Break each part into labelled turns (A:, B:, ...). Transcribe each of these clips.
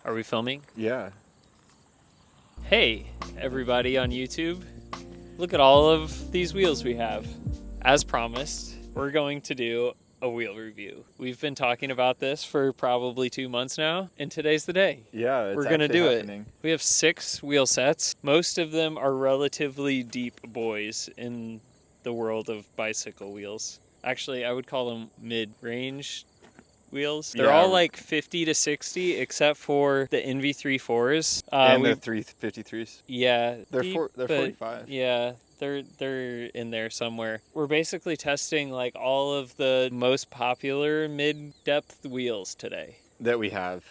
A: Are we filming?
B: Yeah.
A: Hey, everybody on YouTube. Look at all of these wheels we have. As promised, we're going to do a wheel review. We've been talking about this for probably 2 months now, and today's the day.
B: Yeah,
A: We're going to do it. We have 6 wheel sets. Most of them are relatively deep boys in the world of bicycle wheels. Actually, I would call them mid-range wheels. They're all like 50 to 60 except for the Enve 3.4s.
B: And the 353s.
A: Yeah.
B: They're 45.
A: Yeah. They're in there somewhere. We're basically testing like all of the most popular mid-depth wheels today.
B: That we have.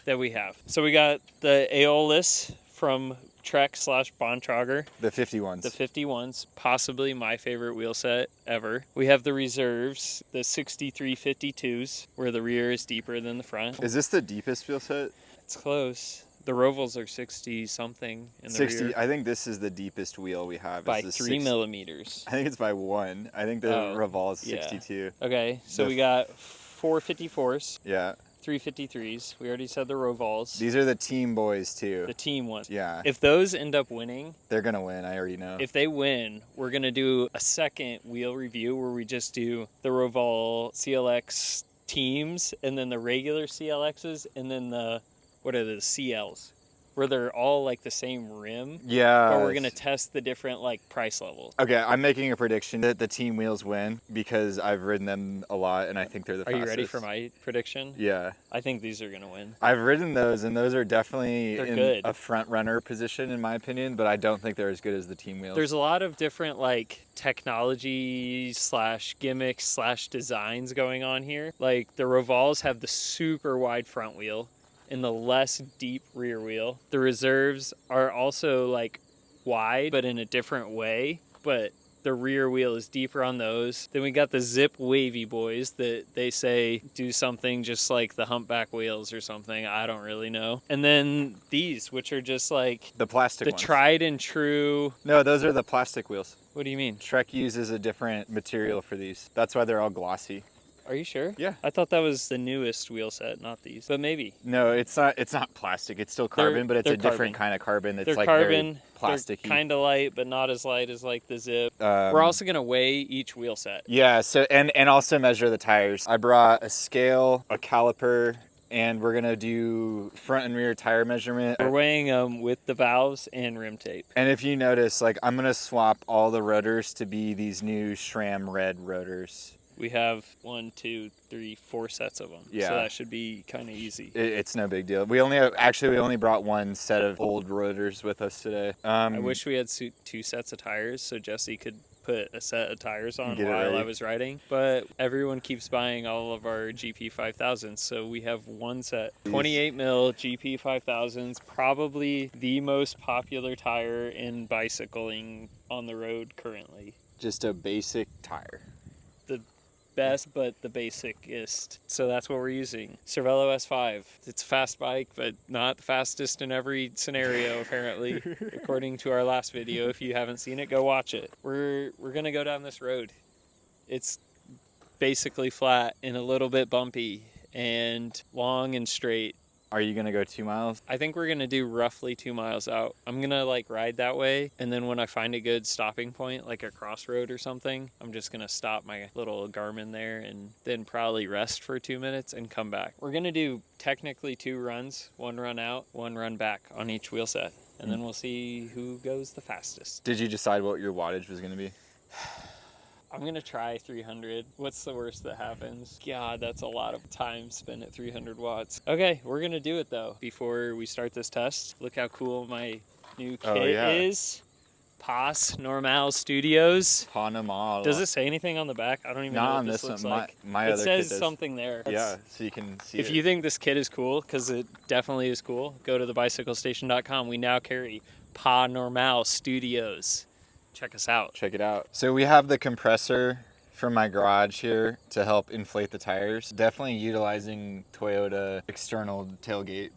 A: So we got the Aeolus from Trek/Bontrager.
B: The 51s.
A: The 51s, possibly my favorite wheel set ever. We have the reserves, the 6352s, where the rear is deeper than the front.
B: Is this the deepest wheel set?
A: It's close. The Rovals are 60-something in the
B: 60.
A: rear.
B: I think this is the deepest wheel we have.
A: By 3 millimeters.
B: I think it's by 1. I think the Roval is 62.
A: Yeah. Okay, so we got 454s.
B: Yeah.
A: 353s. We already said the Rovals.
B: These are the team boys too.
A: The team ones.
B: Yeah.
A: If those end up winning,
B: they're going to win. I already know.
A: If they win, we're going to do a second wheel review where we just do the Roval CLX teams and then the regular CLXs and then the CLs, where they're all like the same rim.
B: Yeah.
A: But we're going to test the different like price levels.
B: Okay, I'm making a prediction that the team wheels win because I've ridden them a lot and I think they're the fastest.
A: Are you ready for my prediction?
B: Yeah.
A: I think these are going to win.
B: I've ridden those and those are definitely
A: good.
B: A front runner position in my opinion, but I don't think they're as good as the team wheels.
A: There's a lot of different like technology / gimmicks / designs going on here. Like the Rovals have the super wide front wheel and the less deep rear wheel. The reserves are also like wide, but in a different way, but the rear wheel is deeper on those. Then we got the Zipp wavy boys that they say do something just like the humpback wheels or something. I don't really know. And then these, which are just like
B: the plastic ones.
A: Tried and true.
B: No, those are the plastic wheels.
A: What do you mean?
B: Trek uses a different material for these. That's why they're all glossy.
A: Are you sure?
B: Yeah.
A: I thought that was the newest wheel set, not these. But maybe.
B: No, it's not plastic. It's still carbon, but it's a different kind of carbon that's like
A: carbon,
B: very plasticky.
A: They're kind of light, but not as light as like the Zipp. We're also going to weigh each wheel set.
B: Yeah, so and also measure the tires. I brought a scale, a caliper, and we're going to do front and rear tire measurement.
A: We're weighing them with the valves and rim tape.
B: And if you notice, like I'm going to swap all the rotors to be these new SRAM red rotors.
A: We have 1, 2, 3, 4 sets of them.
B: Yeah.
A: So that should be kind of easy.
B: It's no big deal. We only brought 1 set of old rotors with us today. I
A: wish we had 2 sets of tires so Jesse could put a set of tires on while I was riding. But everyone keeps buying all of our GP 5000s, so we have 1 set. 28 mil GP 5000s, probably the most popular tire in bicycling on the road currently.
B: Just a basic tire.
A: Best, but the basicest. So that's what we're using. Cervelo S5. It's a fast bike, but not the fastest in every scenario, apparently, according to our last video. If you haven't seen it, go watch it. We're gonna go down this road. It's basically flat and a little bit bumpy and long and straight.
B: Are you gonna go 2 miles?
A: I think we're gonna do roughly 2 miles out. I'm gonna like ride that way, and then when I find a good stopping point, like a crossroad or something, I'm just gonna stop my little Garmin there and then probably rest for 2 minutes and come back. We're gonna do technically 2 runs, 1 run out, 1 run back on each wheel set, and then we'll see who goes the fastest.
B: Did you decide what your wattage was gonna be?
A: I'm going to try 300. What's the worst that happens? God, that's a lot of time spent at 300 watts. Okay, we're going to do it though. Before we start this test, look how cool my new kit is. Pas Normal Studios.
B: Pa Normal.
A: Does it say anything on the back? I don't even know what this looks like.
B: My
A: it
B: other
A: says
B: kit
A: something there.
B: Yeah, so you can see
A: If you think this kit is cool, because it definitely is cool, go to thebicyclestation.com. We now carry Pa Normal Studios. Check us out.
B: Check it out. So we have the compressor from my garage here to help inflate the tires. Definitely utilizing Toyota external tailgate.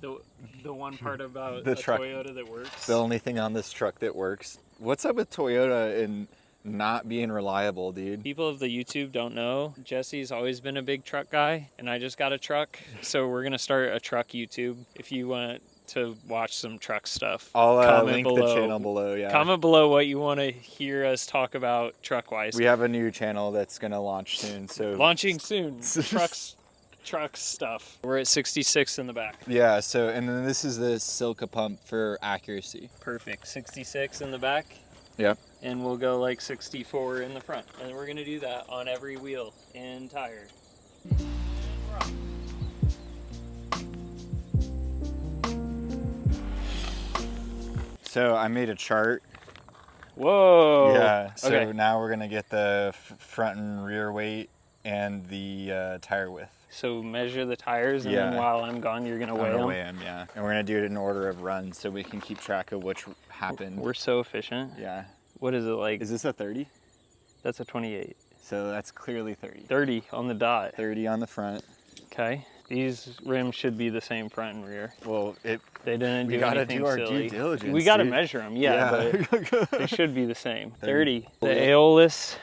A: The one part about
B: the
A: truck, Toyota that works.
B: The only thing on this truck that works. What's up with Toyota and not being reliable, dude?
A: People of the YouTube don't know, Jesse's always been a big truck guy, and I just got a truck. So we're going to start a truck YouTube. If you want to watch some truck stuff,
B: I'll
A: comment
B: link
A: below.
B: the channel below. Yeah.
A: Comment below what you want to hear us talk about truck-wise.
B: We have a new channel that's gonna launch soon. So
A: Launching soon. Truck stuff. We're at 66 in the back.
B: yeah. So and then this is the Silka pump for accuracy.
A: Perfect. 66 in the back.
B: Yep.
A: And we'll go like 64 in the front. And we're gonna do that on every wheel and tire.
B: So I made a chart.
A: Whoa.
B: Yeah. So
A: okay.
B: now we're gonna get the front and rear weight and the tire width.
A: So measure the tires, and then while I'm gone, you're gonna weigh them?
B: Weigh them, yeah. And we're gonna do it in order of runs so we can keep track of which happened.
A: We're so efficient.
B: Yeah.
A: What is it like?
B: Is this a 30?
A: That's a 28.
B: So that's clearly 30.
A: 30 on the dot.
B: 30 on the front.
A: Okay. These rims should be the same front and rear.
B: Well,
A: they didn't do
B: we gotta
A: anything
B: do our
A: silly.
B: due diligence.
A: We gotta
B: dude.
A: measure them, but they should be the same. 30. The
B: Yeah.
A: Aeolus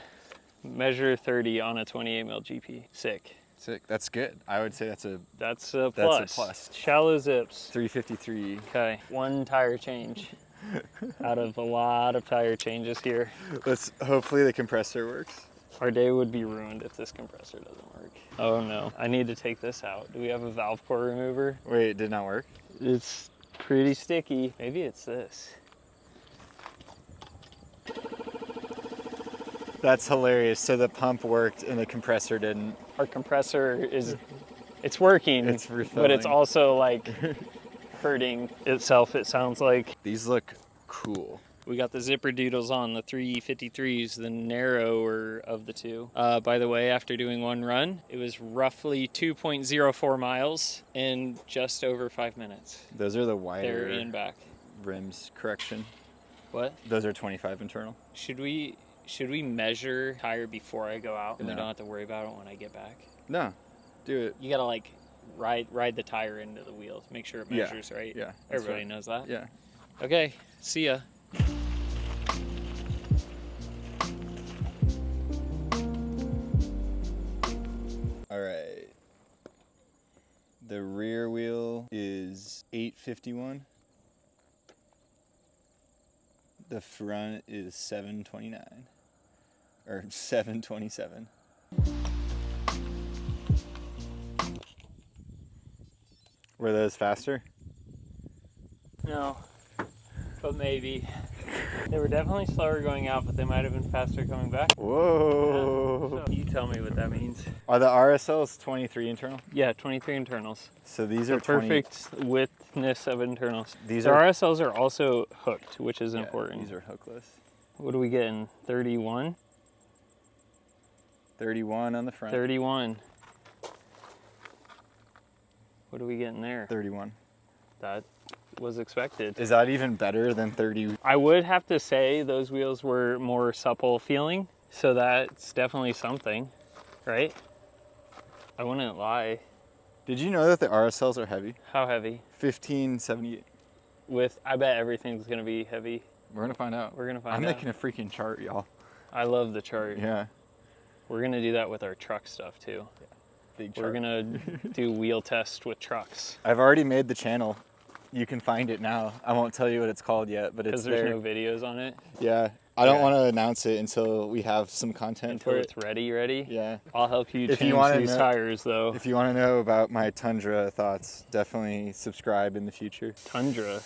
A: measure 30 on a 28 mil GP. Sick.
B: Sick. That's good. I would say that's a
A: That's a plus.
B: That's a plus.
A: Shallow zips.
B: 353.
A: Okay. One tire change out of a lot of tire changes here.
B: Hopefully the compressor works.
A: Our day would be ruined if this compressor doesn't work. Oh no, I need to take this out. Do we have a valve core remover?
B: Wait, it did not work?
A: It's pretty sticky. Maybe it's this.
B: That's hilarious. So the pump worked and the compressor didn't.
A: Our compressor it's working,
B: It's
A: but
B: refilling.
A: it's also like hurting itself, it sounds like.
B: These look cool.
A: We got the zipper doodles on, the 353s, the narrower of the two. By the way, after doing one run, it was roughly 2.04 miles in just over 5 minutes.
B: Those are the wider
A: There and back.
B: rims, correction.
A: What?
B: Those are 25 internal.
A: Should we measure tire before I go out, and we
B: No.
A: don't have to worry about it when I get back?
B: No, do it.
A: You gotta like ride the tire into the wheel to make sure it measures right.
B: Yeah, that's
A: Everybody
B: right.
A: knows that.
B: Yeah.
A: Okay, see ya.
B: All right. The rear wheel is 851. The front is 729 or 727. Were those faster?
A: No, but maybe. They were definitely slower going out, but they might have been faster coming back.
B: Whoa.
A: So you tell me what that means.
B: Are the RSLs 23 internal?
A: Yeah, 23 internals.
B: So these
A: The
B: are 20
A: perfect widthness of internals.
B: These
A: The
B: are
A: RSLs are also hooked, which is
B: yeah,
A: important.
B: These are hookless.
A: What are we getting? 31?
B: 31 on the front.
A: 31. What are we getting there?
B: 31.
A: That was expected.
B: Is that even better than 30?
A: I would have to say those wheels were more supple feeling, so that's definitely something, right? I wouldn't lie.
B: Did you know that the RSLs are heavy?
A: How heavy?
B: 1578.
A: I bet everything's gonna be heavy.
B: We're gonna find out.
A: We're gonna find
B: I'm
A: out.
B: making a freaking chart, y'all.
A: I love the chart.
B: Yeah.
A: We're gonna do that with our truck stuff too.
B: Big
A: We're
B: chart.
A: gonna do wheel test with trucks.
B: I've already made the channel. You can find it now. I won't tell you what it's called yet, but it's
A: Because there's
B: there.
A: no videos on it.
B: Yeah. I don't
A: Yeah.
B: want to announce it until we have some content
A: Until
B: for
A: it's
B: it.
A: ready.
B: Yeah.
A: I'll help you
B: If you
A: change
B: wanna
A: these
B: know-
A: tires though.
B: If you want to know about my Tundra thoughts, definitely subscribe in the future.
A: Tundra.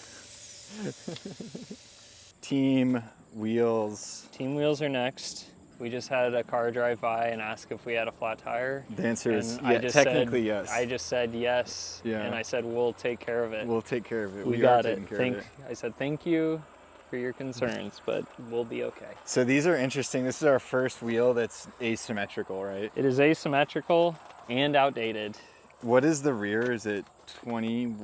B: Team wheels.
A: Team wheels are next. We just had a car drive by and ask if we had a flat tire.
B: The answer is
A: And I
B: yeah,
A: just
B: technically
A: said,
B: yes.
A: I just said yes.
B: Yeah.
A: And I said, we'll take care of it.
B: We'll take care of it.
A: we
B: are
A: got it.
B: taking care of it.
A: I said, thank you for your concerns, but we'll be okay.
B: So these are interesting. This is our first wheel that's asymmetrical, right?
A: It is asymmetrical and outdated.
B: What is the rear? Is it 20?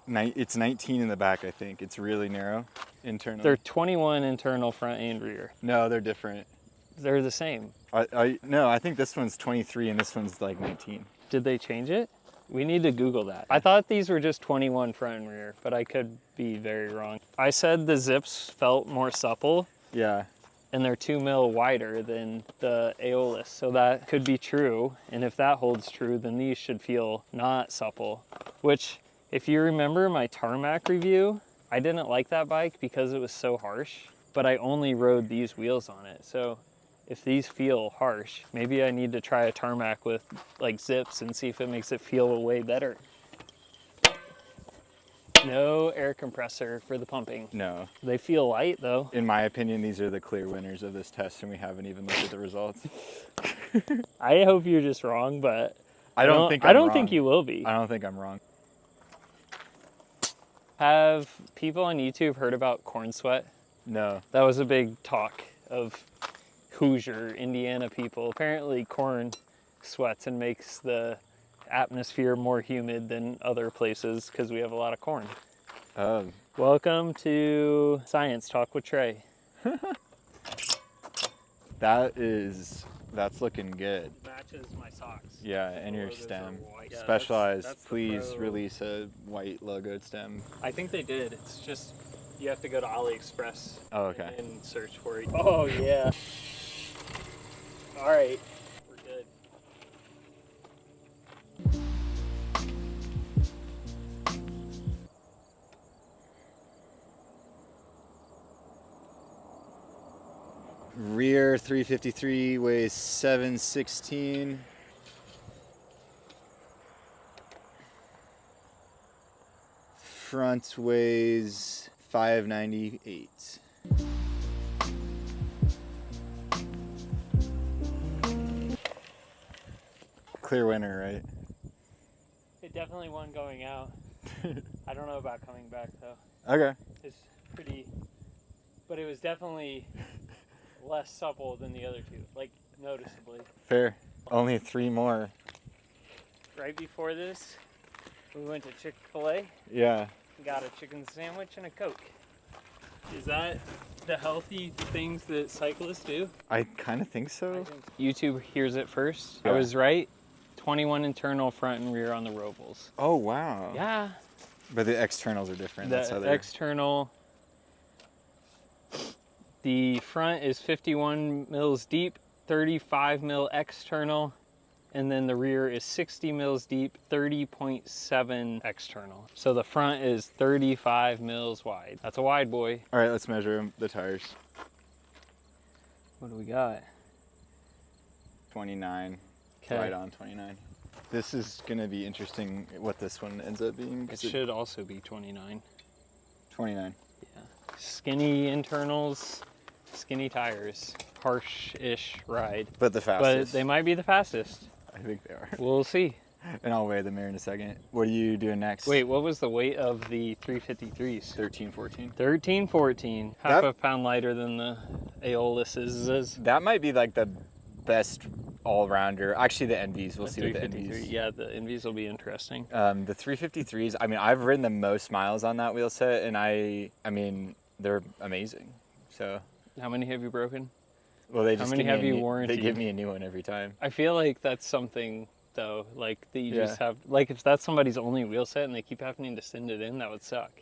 B: It's 19 in the back, I think. It's really narrow internally.
A: They're 21 internal front and rear.
B: No, they're different.
A: They're the same.
B: No, I think this one's 23 and this one's like 19.
A: Did they change it? We need to Google that. I thought these were just 21 front and rear, but I could be very wrong. I said the zips felt more supple,
B: Yeah.
A: and they're 2 mil wider than the Aeolus, so that could be true. And if that holds true, then these should feel not supple, which If you remember my tarmac review, I didn't like that bike because it was so harsh, but I only rode these wheels on it. So if these feel harsh, maybe I need to try a tarmac with like Zipps and see if it makes it feel way better. No air compressor for the pumping.
B: No.
A: They feel light though.
B: In my opinion, these are the clear winners of this test, and we haven't even looked at the results.
A: I hope you're just wrong, but
B: I don't think
A: you will be.
B: I don't think I'm wrong.
A: Have people on YouTube heard about corn sweat?
B: No.
A: That was a big talk of Hoosier, Indiana people. Apparently corn sweats and makes the atmosphere more humid than other places because we have a lot of corn. Welcome to Science Talk with Trey.
B: That's looking good.
A: Matches my socks.
B: Yeah, and your stem.
A: Yeah,
B: Specialized.
A: that's
B: Please release a white logoed stem.
A: I think they did. It's just, you have to go to AliExpress.
B: Oh, okay.
A: And search for it. Oh, yeah. All right. We're good.
B: Rear 353 weighs 716. Front weighs 598. Clear winner, right?
A: It definitely won going out. I don't know about coming back though.
B: Okay.
A: It's pretty, but it was definitely less supple than the other two, like noticeably.
B: Fair. Only 3 more.
A: Right before this, we went to Chick-fil-A,
B: Yeah.
A: got a chicken sandwich and a Coke. Is that the healthy things that cyclists do?
B: I kind of think so.
A: YouTube hears it first.
B: Yeah.
A: I was right. 21 internal front and rear on the Rovals.
B: Oh, wow.
A: Yeah.
B: But the externals are different. That's how
A: The
B: they're...
A: external, the front is 51 mils deep, 35 mil external, and then the rear is 60 mils deep, 30.7 external. So the front is 35 mils wide. That's a wide boy.
B: All right, let's measure the tires.
A: What do we got?
B: 29.
A: Okay.
B: Right on 29. This is going to be interesting what this one ends up being.
A: It should also be 29.
B: 29.
A: Yeah. Skinny internals, skinny tires. Harsh-ish ride.
B: But the fastest.
A: But they might be the fastest.
B: I think they are.
A: We'll see.
B: And I'll weigh them here in a second. What are you doing next?
A: Wait, what was the weight of the 353s?
B: 13, 14.
A: 13, 14. Half a pound lighter than the Aeoluses.
B: That might be like the best all-rounder. Actually, the Enves. We'll
A: The
B: see what the
A: 353.
B: Enves.
A: Yeah, the Enves will be interesting.
B: The 353s, I mean, I've ridden the most miles on that wheel set, and I mean, they're amazing. So.
A: How many have you broken?
B: Well, they
A: How
B: just
A: many
B: give me
A: have you warrantied?
B: They give me a new one every time.
A: I feel like that's something, though, like that you
B: Yeah.
A: just have, like if that's somebody's only wheel set and they keep having to send it in, that would suck.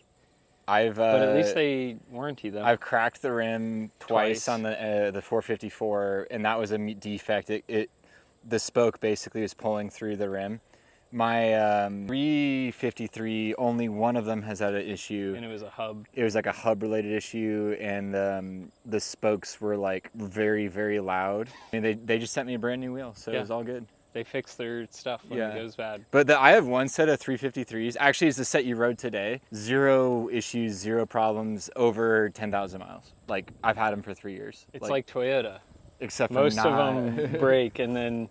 B: But
A: at least they warranty them.
B: I've cracked the rim twice on the 454, and that was a defect. The spoke basically was pulling through the rim. My 353, only one of them has had an issue.
A: And it was a hub.
B: It was like a hub related issue, and the spokes were like very, very loud. I mean, they just sent me a brand new wheel, so it was all good.
A: They fix their stuff when it goes bad.
B: But I have one set of 353s. Actually, it's the set you rode today. 0 issues, 0 problems, over 10,000 miles. Like, I've had them for 3 years.
A: It's like Toyota.
B: Except for
A: most of them break, and then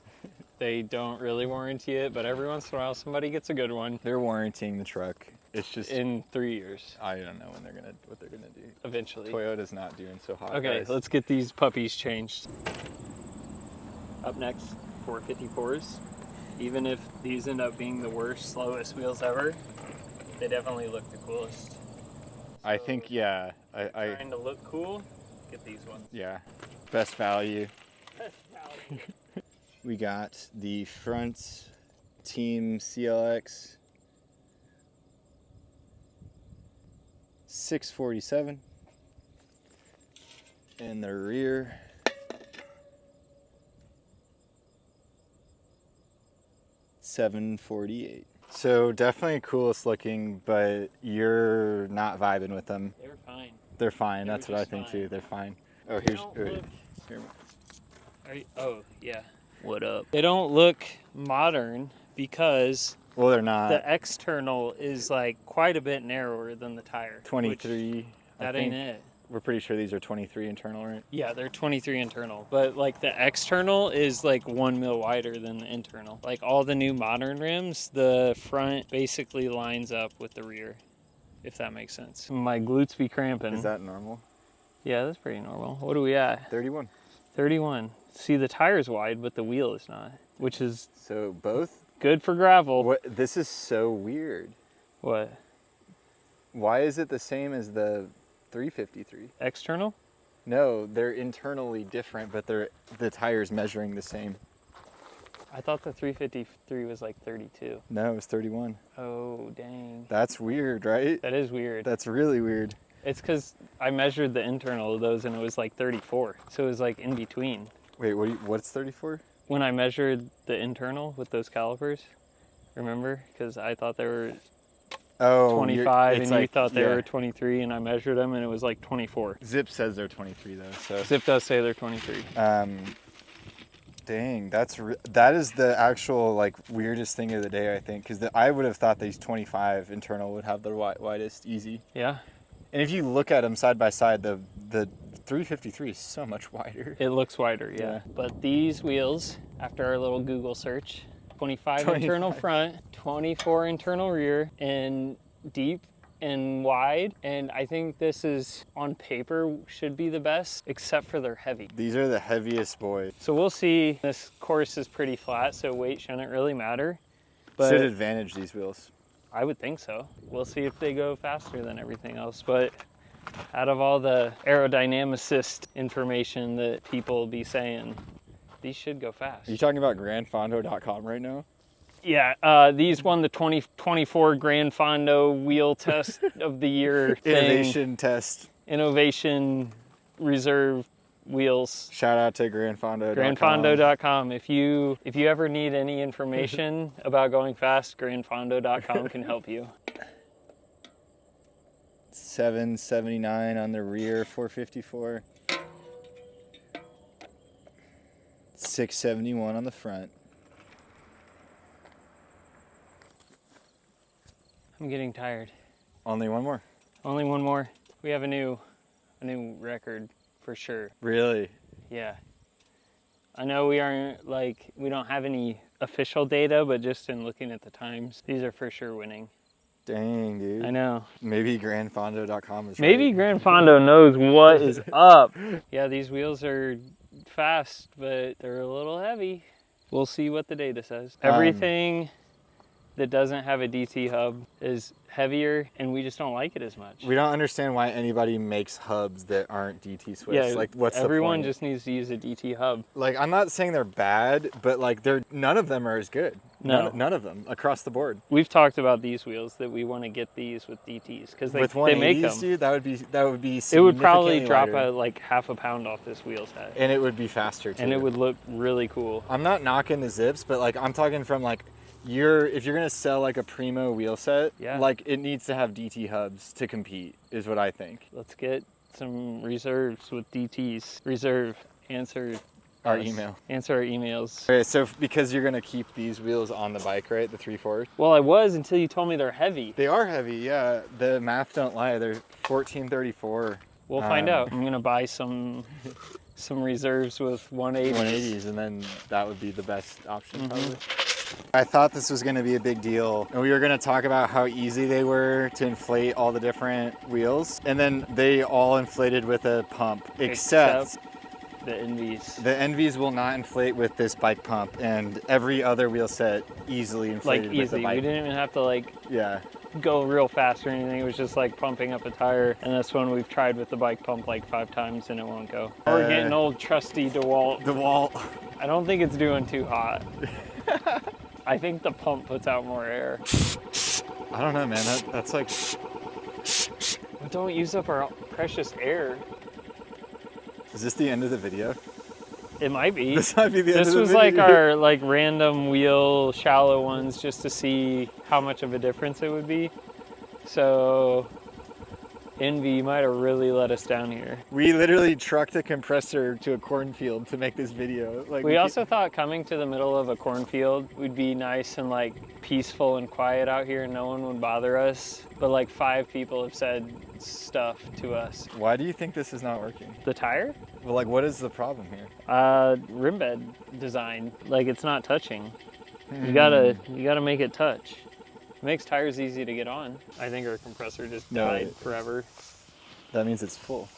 A: they don't really warranty it, but every once in a while somebody gets a good one.
B: They're warranting the truck. It's just
A: in 3 years.
B: I don't know what they're gonna do.
A: Eventually.
B: Toyota's not doing so hot.
A: Okay,
B: guys.
A: let's get these puppies changed. Up next, 454s. Even if these end up being the worst, slowest wheels ever, they definitely look the coolest.
B: I think, yeah.
A: Trying to look cool, get these ones.
B: Yeah, best value.
A: Best value.
B: We got the front Team CLX 647, and the rear 748. So definitely coolest looking, but you're not vibing with them.
A: They were fine.
B: They're fine.
A: They
B: That's
A: were
B: what I
A: just
B: think
A: fine.
B: too. They're fine. Oh,
A: They
B: here's.
A: don't
B: Here.
A: look- Are you, oh, yeah. What up? They don't look modern because
B: Well, they're not.
A: the external is like quite a bit narrower than the tire.
B: 23.
A: That ain't it.
B: We're pretty sure these are 23 internal, right?
A: Yeah, they're 23 internal, but like the external is like 1 mil wider than the internal. Like all the new modern rims, the front basically lines up with the rear, if that makes sense. My glutes be cramping.
B: Is that normal?
A: Yeah, that's pretty normal. What are we at?
B: 31.
A: 31. See, the tire's wide, but the wheel is not, which is
B: So both.
A: good for gravel.
B: What? This is so weird.
A: What?
B: Why is it the same as the 353?
A: External?
B: No, they're internally different, but the tire's measuring the same.
A: I thought the 353 was like 32.
B: No, it's 31.
A: Oh, dang.
B: That's weird, right?
A: That is weird.
B: That's really weird.
A: It's because I measured the internal of those and it was like 34. So it was like in between.
B: Wait, what's 34?
A: When I measured the internal with those calipers, remember? Because I thought they were 25 and you thought they were 23 and I measured them and it was like 24.
B: Zipp says they're 23 though, so.
A: Zipp does say they're 23.
B: Dang, that is the actual like weirdest thing of the day, I think, because I would have thought these 25 internal would have the widest, easy.
A: Yeah.
B: And if you look at them side by side, the 353 is so much wider.
A: It looks wider, yeah. But these wheels, after our little Google search, 25 internal front, 24 internal rear, and deep and wide. And I think this is, on paper, should be the best, except for they're heavy.
B: These are the heaviest boys.
A: So we'll see. This course is pretty flat, so weight shouldn't really matter. But
B: Should advantage these wheels.
A: I would think so. We'll see if they go faster than everything else. But out of all the aerodynamicist information that people will be saying, these should go fast.
B: Are you talking about grandfondo.com right now?
A: Yeah, these won the 2024 Grand Fondo wheel test of the year thing.
B: Innovation test.
A: Innovation reserve wheels.
B: Shout out to grandfondo.com.
A: Grandfondo.com. If you ever need any information about going fast, grandfondo.com can help you.
B: 779 on the rear, 454. 671 on the front.
A: I'm getting tired.
B: Only one more.
A: Only one more. We have a new record for sure.
B: Really?
A: Yeah. I know we don't have any official data, but just in looking at the times, these are for sure winning.
B: Dang, dude.
A: I know.
B: Maybe grandfondo.com is
A: Maybe
B: right.
A: Grand Fondo knows what is up. Yeah, these wheels are fast, but they're a little heavy. We'll see what the data says. Everything that doesn't have a DT hub is heavier, and we just don't like it as much.
B: We don't understand why anybody makes hubs that aren't DT Swiss.
A: Yeah,
B: like, what's the point?
A: everyone just needs to use a DT hub.
B: Like, I'm not saying they're bad, but like none of them are as good.
A: No.
B: None of them across the board.
A: We've talked about these wheels that we want to get these with DTs because
B: With
A: they make
B: 180s,
A: them.
B: dude, that would be
A: It would probably
B: significantly
A: drop
B: lighter.
A: like half a pound off this wheel set.
B: And it would be faster too.
A: And it would look really cool.
B: I'm not knocking the Zips, but like I'm talking from like if you're gonna sell like a primo wheel set,
A: Yeah.
B: like it needs to have DT hubs to compete, is what I think.
A: Let's get some reserves with DTs. Reserve, answer
B: Our
A: us.
B: email.
A: Answer our emails.
B: Okay, so because you're gonna keep these wheels on the bike, right? The 3/4.
A: Well, I was until you told me they're heavy.
B: They are heavy, yeah. The math don't lie. They're 1434.
A: We'll find out. I'm gonna buy some reserves with 180s.
B: 180s, and then that would be the best option probably. I thought this was going to be a big deal, and we were going to talk about how easy they were to inflate all the different wheels, and then they all inflated with a pump, except
A: the Enves.
B: the Enves will not inflate with this bike pump, and every other wheel set easily inflated
A: Like
B: with
A: easy.
B: the bike.
A: We didn't even have to
B: Yeah.
A: go real fast or anything. It was just like pumping up a tire, and that's one we've tried with the bike pump like 5 times and it won't go. We're getting old trusty DeWalt.
B: DeWalt.
A: I don't think it's doing too hot. I think the pump puts out more air.
B: I don't know, man. That's like...
A: Don't use up our precious air.
B: Is this the end of the video?
A: It might be.
B: This might be the end
A: This
B: of the
A: was
B: video.
A: like our like random wheel shallow ones just to see how much of a difference it would be. So Enve might have really let us down here.
B: We literally trucked a compressor to a cornfield to make this video. Like
A: We also thought coming to the middle of a cornfield would be nice and like peaceful and quiet out here and no one would bother us. But like 5 people have said stuff to us.
B: Why do you think this is not working?
A: The tire?
B: Well, like, what is the problem here?
A: Rim bed design. Like it's not touching. You gotta make it touch. It makes tires easy to get on. I think our compressor just died forever.
B: That means it's full.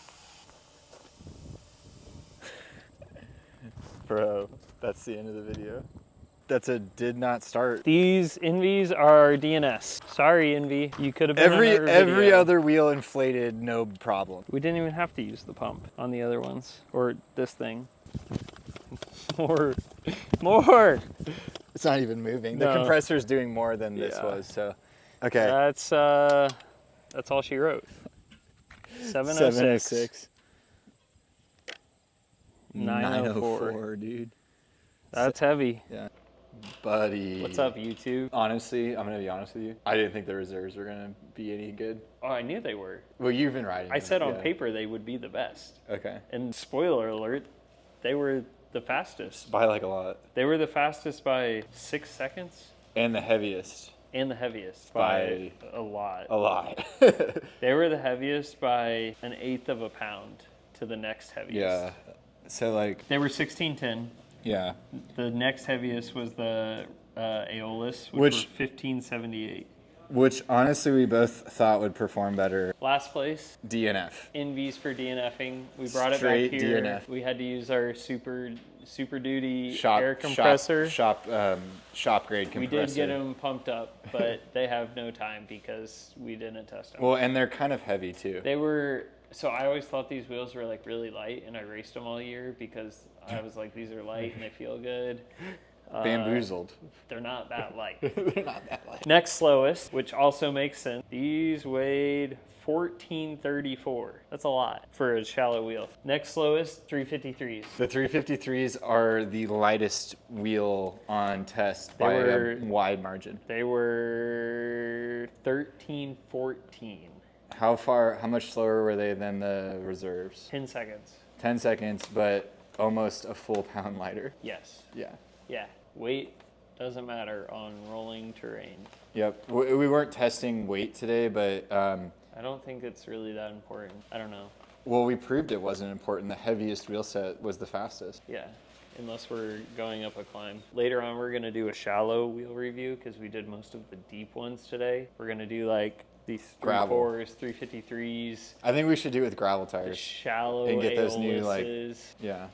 B: Bro, that's the end of the video. That's a did not start.
A: These Enves are DNS. Sorry, Enve. You could have been on our
B: Every
A: video.
B: other wheel inflated, no problem.
A: We didn't even have to use the pump on the other ones. Or this thing. More.
B: It's not even moving. The
A: No.
B: compressor's doing more than this
A: Yeah.
B: was, so. Okay.
A: That's all she wrote. 706. 904.
B: Dude.
A: That's heavy.
B: Yeah. Buddy.
A: What's up, YouTube?
B: Honestly, I'm going to be honest with you. I didn't think the reserves were going to be any good.
A: Oh, I knew they were.
B: Well, you've been riding
A: I
B: them,
A: said on
B: yeah.
A: paper they would be the best.
B: Okay.
A: And spoiler alert, they were the fastest.
B: By like a lot.
A: They were the fastest by 6 seconds
B: And the heaviest.
A: and the heaviest by a lot.
B: A lot.
A: They were the heaviest by 1/8 of a pound to the next heaviest.
B: Yeah. So like,
A: They were 1610.
B: yeah.
A: The next heaviest was the Aeolus,
B: Which-
A: which were 1578.
B: Which honestly we both thought would perform better.
A: Last place,
B: DNF.
A: Enves for DNFing. We brought
B: Straight
A: it back here.
B: DNF.
A: We had to use our super duty
B: Shop
A: air compressor.
B: Shop grade compressor.
A: We did get them pumped up, but they have no time because we didn't test them.
B: Well, and they're kind of heavy too.
A: They were, so I always thought these wheels were like really light, and I raced them all year because I was like, these are light and they feel good.
B: Bamboozled.
A: They're not that light.
B: They're not that light.
A: Next slowest, which also makes sense. These weighed 1434. That's a lot for a shallow wheel. Next slowest, 353s.
B: The 353s are the lightest wheel on test by
A: were-
B: a wide margin.
A: They were 1314.
B: How much slower were they than the reserves?
A: 10 seconds.
B: 10 seconds, but almost a full pound lighter.
A: Yes.
B: Yeah.
A: Yeah. Weight doesn't matter on rolling terrain.
B: Yep. We weren't testing weight today, but
A: I don't think it's really that important. I don't know.
B: well, we proved it wasn't important. The heaviest wheel set was the fastest.
A: Yeah. Unless we're going up a climb. Later on, we're going to do a shallow wheel review because we did most of the deep ones today. We're going to do like these
B: Gravel.
A: 3.4s, 353s,
B: I think we should do it with gravel
A: the
B: tires.
A: shallow
B: And get those new, like-
A: Aeoluses.
B: Yeah.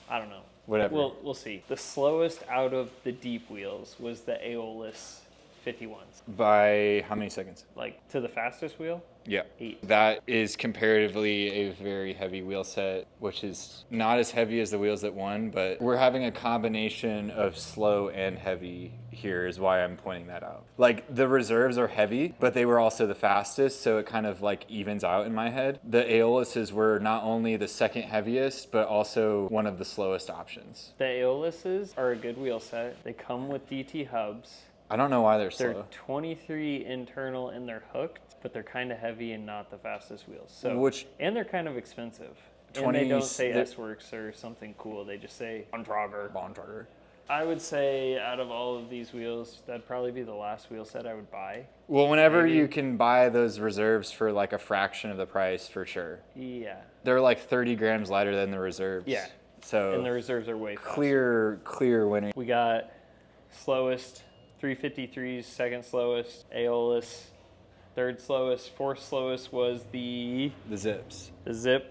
A: I don't know.
B: Whatever.
A: We'll see. The slowest out of the deep wheels was the Aeolus 51s.
B: By how many seconds?
A: Like to the fastest wheel,
B: Yeah.
A: 8.
B: That is comparatively a very heavy wheel set, which is not as heavy as the wheels that won, but we're having a combination of slow and heavy here is why I'm pointing that out. Like the reserves are heavy, but they were also the fastest, so it kind of like evens out in my head. The Aeoluses were not only the second heaviest, but also one of the slowest options.
A: The Aeoluses are a good wheel set. They come with DT hubs.
B: I don't know why they're
A: They're
B: slow.
A: 23 internal and they're hooked, but they're kind of heavy and not the fastest wheels. So and they're kind of expensive. And they don't say S-Works or something cool. They just say Bontrager. I would say out of all of these wheels, that'd probably be the last wheel set I would buy.
B: Well, whenever
A: Maybe.
B: you can buy those reserves for like a fraction of the price, for sure.
A: Yeah.
B: They're like 30 grams lighter than the reserves.
A: Yeah.
B: So
A: And the reserves are way faster.
B: clear winner.
A: We got slowest, 353s, second slowest, Aeolus, third slowest, fourth slowest was the
B: The Zips.
A: Zipp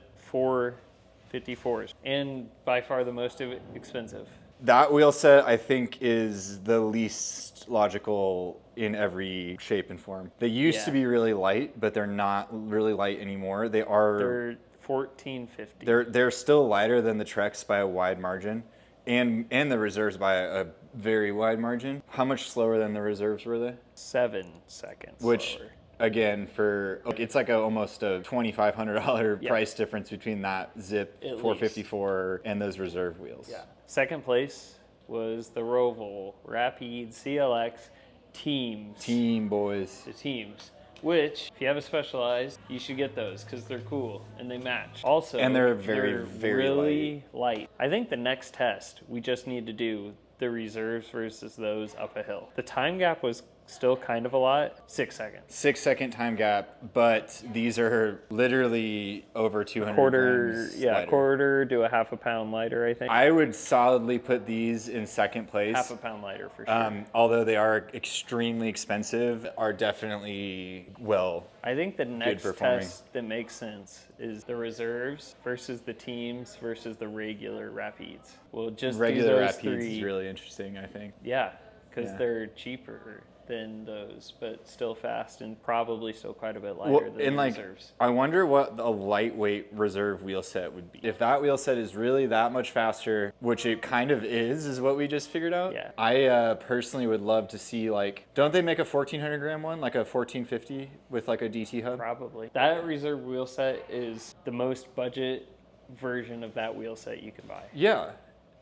A: 454s. And by far the most expensive.
B: That wheel set, I think, is the least logical in every shape and form. They used to
A: Yeah.
B: be really light, but they're not really light anymore. They are.
A: They're 1450.
B: They're still lighter than the Treks by a wide margin, and the reserves by a very wide margin. How much slower than the reserves were they?
A: 7 seconds
B: Which
A: slower.
B: again, for it's like almost a $2,500
A: Yeah.
B: price difference between that Zipp
A: At
B: 454 and those reserve wheels.
A: Yeah. Second place was the Roval Rapide CLX Teams.
B: Team boys.
A: The teams. Which, if you have a Specialized, you should get those because they're cool and they match. Also,
B: And they're very
A: really light. I think the next test we just need to do the reserves versus those up a hill. The time gap was still kind of a lot. 6 seconds.
B: 6-second time gap, but these are literally over 200 grams lighter.
A: Quarter to a half a pound lighter, I think.
B: I would solidly put these in second place.
A: Half a pound lighter for sure.
B: Although they are extremely expensive, are definitely
A: I think the next
B: performing.
A: test that makes sense is the reserves versus the teams versus the regular Rapides. We'll just
B: regular
A: do those
B: Rapides
A: three.
B: is really interesting, I think.
A: Yeah, because
B: Yeah.
A: they're cheaper than those, but still fast and probably still quite a bit lighter than the reserves.
B: I wonder what a lightweight reserve wheel set would be. If that wheel set is really that much faster, which it kind of is what we just figured out.
A: Yeah.
B: I personally would love to see, like, don't they make a 1,400 gram one, like a 1450 with like a DT hub?
A: Probably. That reserve wheel set is the most budget version of that wheel set you can buy.
B: Yeah.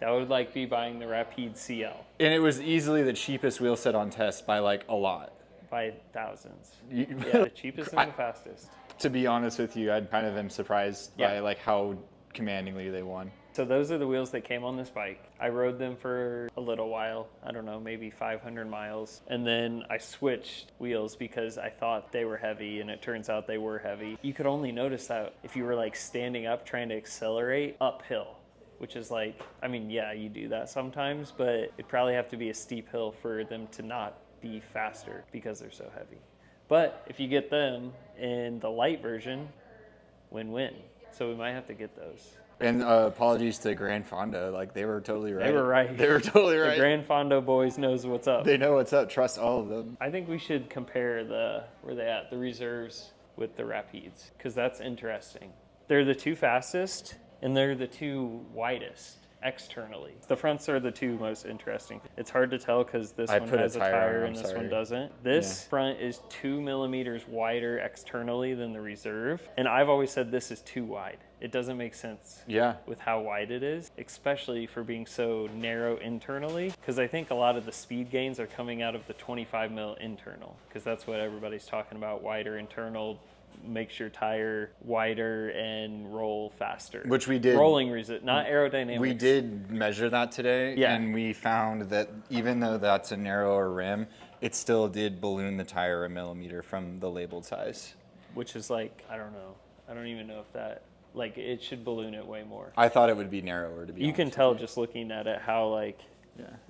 A: That would like be buying the Rapide CL
B: And it was easily the cheapest wheel set on test by like a lot.
A: by thousands. Yeah, the cheapest and the fastest.
B: To be honest with you, I kind of am surprised by like how commandingly they won.
A: So those are the wheels that came on this bike. I rode them for a little while, I don't know, maybe 500 miles. And then I switched wheels because I thought they were heavy, and it turns out they were heavy. You could only notice that if you were like standing up trying to accelerate uphill, which is like, I mean, yeah, you do that sometimes, but it'd probably have to be a steep hill for them to not be faster because they're so heavy. But if you get them in the light version, win-win. So we might have to get those.
B: And apologies to Gran Fondo, like they were totally right.
A: They were right.
B: They were totally right.
A: The Gran Fondo boys knows what's up.
B: They know what's up. Trust all of them.
A: I think we should compare where they at, the reserves with the Rapides, because that's interesting. They're the two fastest, and they're the two widest externally. The fronts are the two most interesting. It's hard to tell because this one has a tire and this one doesn't. This front is 2 millimeters wider externally than the reserve, and I've always said this is too wide. It doesn't make sense with how wide it is, especially for being so narrow internally, because I think a lot of the speed gains are coming out of the 25 mil internal, because that's what everybody's talking about. Wider internal makes your tire wider and roll faster.
B: Which we did.
A: Rolling resist, not aerodynamics.
B: We did measure that today, and we found that even though that's a narrower rim, it still did balloon the tire a millimeter from the labeled size.
A: Which is like, I don't know. I don't even know if that, like, it should balloon it way more.
B: I thought it would be narrower, to be honest.
A: You can tell just looking at it how, like,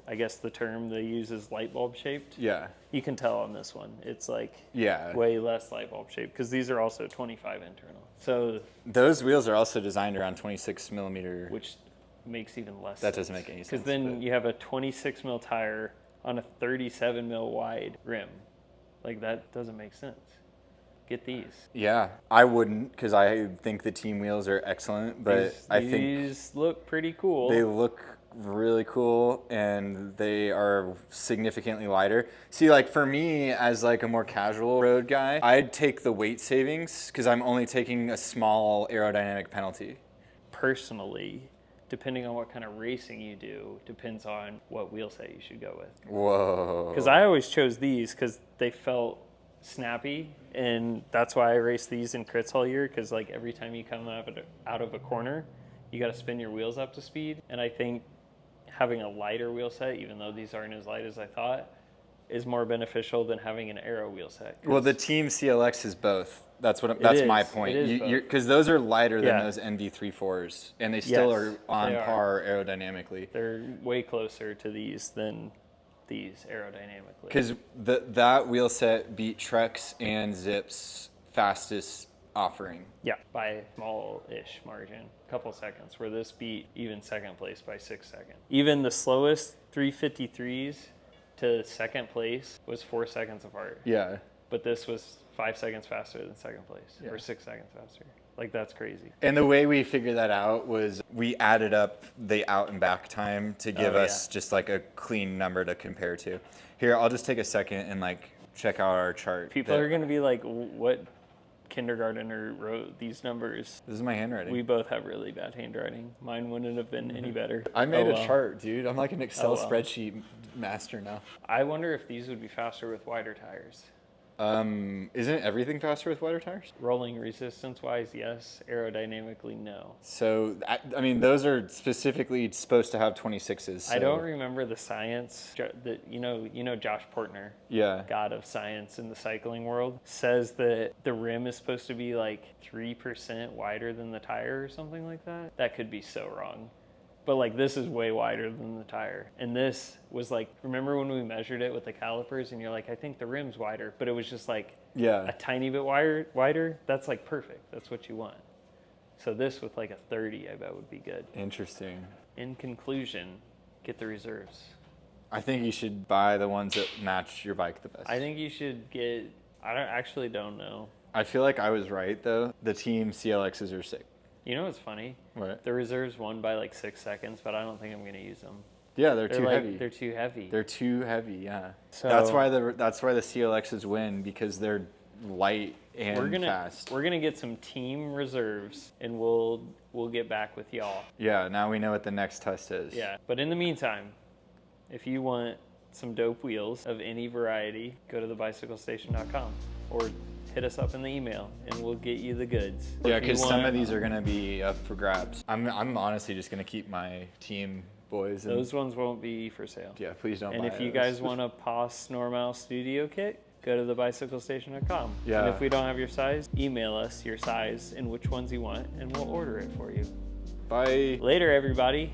A: I guess the term they use is light bulb shaped.
B: Yeah.
A: You can tell on this one. It's like
B: Yeah.
A: way less light bulb shaped because these are also 25 internal. So
B: those wheels are also designed around 26 millimeter.
A: which makes even less
B: That
A: sense.
B: doesn't make any sense.
A: Because then you have a 26 mil tire on a 37 mil wide rim. Like, that doesn't make sense. Get these.
B: Yeah, I wouldn't, because I think the team wheels are excellent, but I think
A: these look pretty cool.
B: they look really cool and they are significantly lighter. See, like for me as like a more casual road guy, I'd take the weight savings because I'm only taking a small aerodynamic penalty.
A: Personally, depending on what kind of racing you do, depends on what wheel set you should go with.
B: Whoa.
A: Because I always chose these because they felt snappy, and that's why I race these in crits all year, because like every time you come out of a corner, you got to spin your wheels up to speed. And I think having a lighter wheel set, even though these aren't as light as I thought, is more beneficial than having an aero wheel set.
B: Well, the Team CLX is both. That's my point. Because those are lighter than those Enve 3.4s, and they still are on par aerodynamically.
A: They're way closer to these than these aerodynamically.
B: Because that wheel set beat Trek's and Zipp's fastest offering.
A: Yeah, by a small-ish margin, a couple seconds, where this beat even second place by 6 seconds. Even the slowest 353s to second place was 4 seconds apart.
B: Yeah.
A: But this was 5 seconds faster than second place, or 6 seconds faster. Like, that's crazy.
B: And the way we figured that out was we added up the out and back time to give us just like a clean number to compare to. Here, I'll just take a second and like check out our chart.
A: People are going to be like, what kindergartner wrote these numbers?
B: This is my handwriting.
A: We both have really bad handwriting. Mine wouldn't have been any better.
B: I made a chart, dude. I'm like an Excel
A: well.
B: spreadsheet master now.
A: I wonder if these would be faster with wider tires.
B: Isn't everything faster with wider tires?
A: Rolling resistance wise, yes. Aerodynamically, no.
B: So, I mean, those are specifically supposed to have 26s. So.
A: I don't remember the science. You know Josh Portner,
B: Yeah.
A: god of science in the cycling world, says that the rim is supposed to be like 3% wider than the tire or something like that. That could be so wrong. But like this is way wider than the tire. And this was like, remember when we measured it with the calipers and you're like, I think the rim's wider, but it was just like a tiny bit wider. That's like perfect. That's what you want. So this with like a 30, I bet would be good.
B: Interesting.
A: In conclusion, get the reserves.
B: I think you should buy the ones that match your bike the best.
A: I think you should get, don't know.
B: I feel like I was right though. The team CLXs are sick.
A: You know what's funny?
B: What?
A: The reserves won by like 6 seconds, but I don't think I'm going to use them.
B: Yeah, they're too heavy.
A: They're too heavy.
B: They're too heavy, yeah.
A: So
B: that's why the CLXs win, because they're light and fast.
A: We're gonna get some team reserves, and we'll get back with y'all.
B: Yeah, now we know what the next test is.
A: Yeah, but in the meantime, if you want some dope wheels of any variety, go to thebicyclestation.com or hit us up in the email and we'll get you the goods.
B: Yeah, because some of these are going to be up for grabs. I'm honestly just going to keep my team boys.
A: Those ones won't be for sale.
B: Yeah, please don't buy
A: And if you guys want a POS Normal Studio Kit, go to thebicyclestation.com.
B: Yeah.
A: And if we don't have your size, email us your size and which ones you want and we'll order it for you.
B: Bye.
A: Later, everybody.